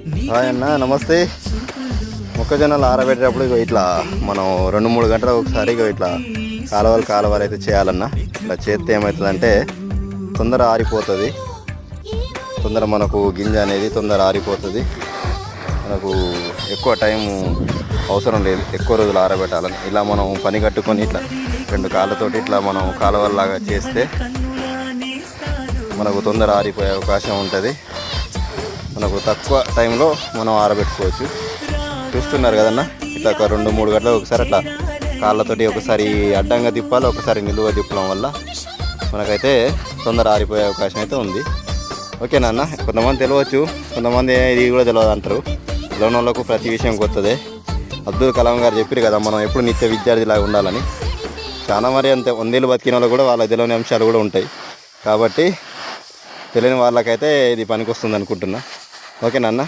Hi అన్న, నమస్తే. మొక్కజొన్నలు ఆరబెట్టేటప్పుడు ఇట్లా మనం 2-3 గంటలు ఒకసారి ఇట్లా కాలువలు అయితే చేయాలన్నా. ఇట్లా చేస్తే ఏమవుతుందంటే తొందర ఆరిపోతుంది, తొందర మనకు గింజ అనేది తొందర ఆరిపోతుంది. మనకు ఎక్కువ టైం అవసరం లేదు, ఎక్కువ రోజులు ఆరబెట్టాలని. ఇలా మనం పని కట్టుకొని ఇట్లా 2 కాళ్ళతోటి ఇట్లా మనం కాలువల్లాగా చేస్తే మనకు తొందర ఆరిపోయే అవకాశం ఉంటుంది. మనకు తక్కువ టైంలో మనం ఆరబెట్టుకోవచ్చు. చూస్తున్నారు కదన్నా, ఇట్లా ఒక 2-3 గంటలకు ఒకసారి అట్లా కాళ్ళతోటి ఒకసారి అడ్డంగా తిప్పాలి, ఒకసారి నిలువుగా తిప్పడం వల్ల మనకైతే తొందర ఆరిపోయే అవకాశం అయితే ఉంది. ఓకేనా అన్న? కొంతమంది తెలియవచ్చు, కొంతమంది ఇది కూడా తెలియదు అంటారు. తెలియని వాళ్ళకు ప్రతి విషయం కొత్తదే. అబ్దుల్ కలాం గారు చెప్పారు కదా, మనం ఎప్పుడు నిత్య విద్యార్థిలాగా ఉండాలని. చాలా మరి అంతే, 100 ఏళ్ళు బతికిన వాళ్ళు కూడా వాళ్ళకి తెలియని అంశాలు కూడా ఉంటాయి. కాబట్టి తెలియని వాళ్ళకైతే ఇది పనికి వస్తుంది అనుకుంటున్నా. ఓకేనా అన్న?